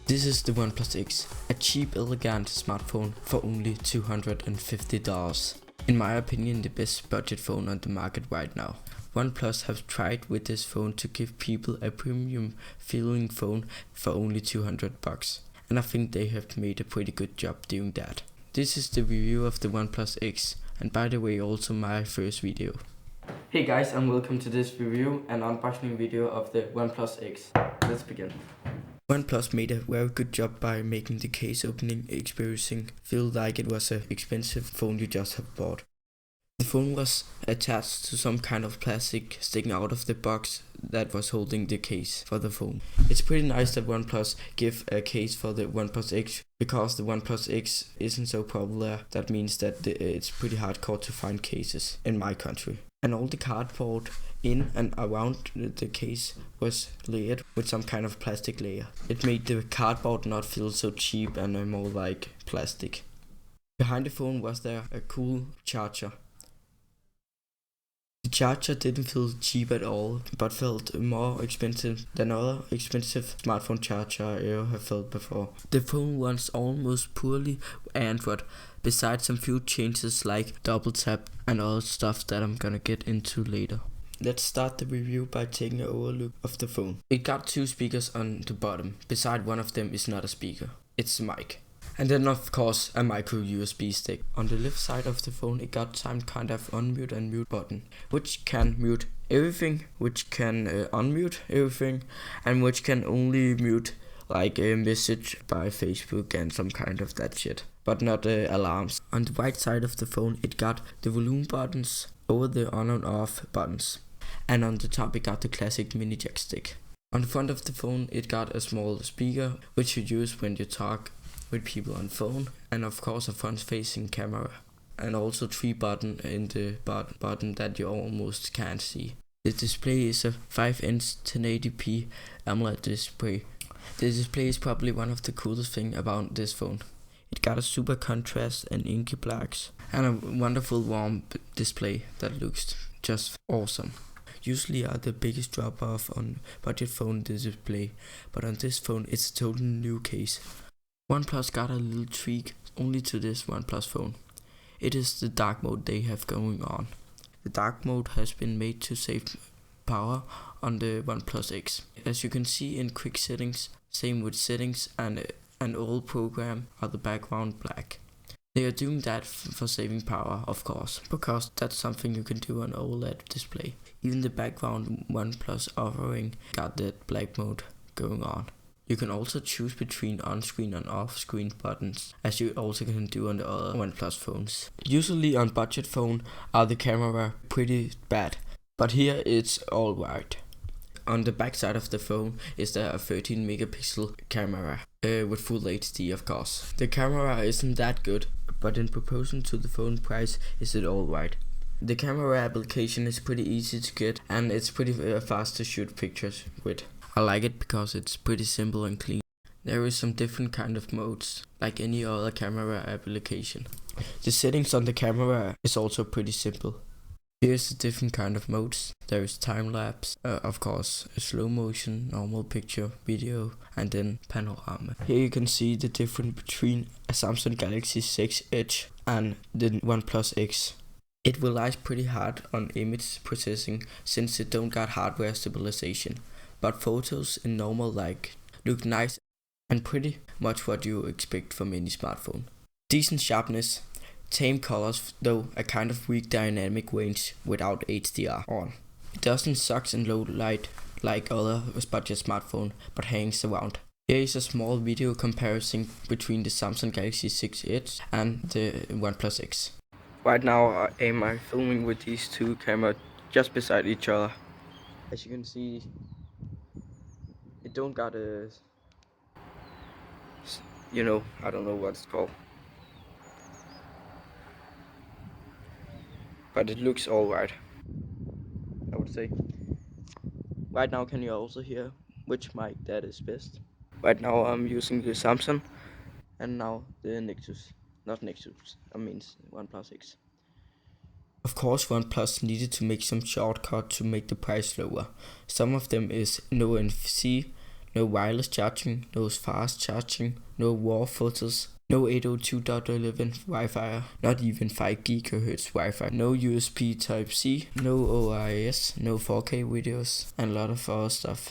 This is the Oneplus X, a cheap, elegant smartphone for only $250. In my opinion, the best budget phone on the market right now. OnePlus have tried with this phone to give people a premium feeling phone for only $200, and I think they have made a pretty good job doing that. This is the review of the OnePlus X, and by the way, also my first video. Hey guys, and welcome to this review and unboxing video of the OnePlus X. Let's begin. OnePlus made a very good job by making the case opening experience feel like it was an expensive phone you just have bought. The phone was attached to some kind of plastic sticking out of the box that was holding the case for the phone. It's pretty nice that OnePlus give a case for the OnePlus X, because the OnePlus X isn't so popular. That means that it's pretty hardcore to find cases in my country. And all the cardboard in and around the case was layered with some kind of plastic layer. It made the cardboard not feel so cheap and more like plastic. Behind the phone was there a cool charger. The charger didn't feel cheap at all, but felt more expensive than other expensive smartphone charger I ever have felt before. The phone runs almost purely Android, besides some few changes like double tap and other stuff that I'm gonna get into later. Let's start the review by taking an overlook of the phone. It got two speakers on the bottom, beside one of them is not a speaker, it's a mic. And then of course a micro USB stick. On the left side of the phone it got some kind of unmute and mute button, which can mute everything, which can unmute everything, and which can only mute like a message by Facebook and some kind of that shit, but not alarms. On the right side of the phone it got the volume buttons over the on and off buttons, and on the top it got the classic mini jack stick. On the front of the phone it got a small speaker, which you use when you talk with people on phone, and of course a front facing camera, and also 3 buttons in the button that you almost can't see. The display is a 5-inch 1080p AMOLED display. The display is probably one of the coolest things about this phone. It got a super contrast and inky blacks and a wonderful warm display that looks just awesome. Usually are the biggest drop off on budget phone display, but on this phone it's a totally new case. OnePlus got a little tweak only to this OnePlus phone. It is the dark mode they have going on. The dark mode has been made to save power on the OnePlus X. As you can see in quick settings, same with settings and an old program are the background black. They are doing that for saving power, of course, because that's something you can do on OLED display. Even the background OnePlus offering got that black mode going on. You can also choose between on-screen and off-screen buttons, as you also can do on the other OnePlus phones. Usually on budget phone are the camera pretty bad, but here it's alright. On the back side of the phone is there a 13 megapixel camera, with full HD of course. The camera isn't that good, but in proportion to the phone price is it alright. The camera application is pretty easy to get, and it's pretty fast to shoot pictures with. I like it because it's pretty simple and clean. There is some different kind of modes, like any other camera application. The settings on the camera is also pretty simple. Here's the different kind of modes. There is time-lapse, of course, slow motion, normal picture, video, and then panorama. Here you can see the difference between a Samsung Galaxy 6 Edge and the OnePlus X. It relies pretty hard on image processing since it don't got hardware stabilization. But photos in normal light look nice and pretty much what you expect from any smartphone. Decent sharpness, tame colors, though a kind of weak dynamic range without HDR on. It doesn't suck in low light like other budget smartphone, but hangs around. Here is a small video comparison between the Samsung Galaxy 6 Edge and the OnePlus X. Right now I'm filming with these two cameras just beside each other. As you can see, it don't got a, I don't know what it's called, but it looks alright, I would say. Right now can you also hear which mic that is best? Right now I'm using the Samsung, and now the OnePlus X. Of course OnePlus needed to make some shortcut to make the price lower. Some of them is no NFC, no wireless charging, no fast charging, no WAV filters, no 802.11 Wi-Fi, not even 5 GHz Wi-Fi, no USB Type-C, no OIS, no 4K videos, and a lot of other stuff.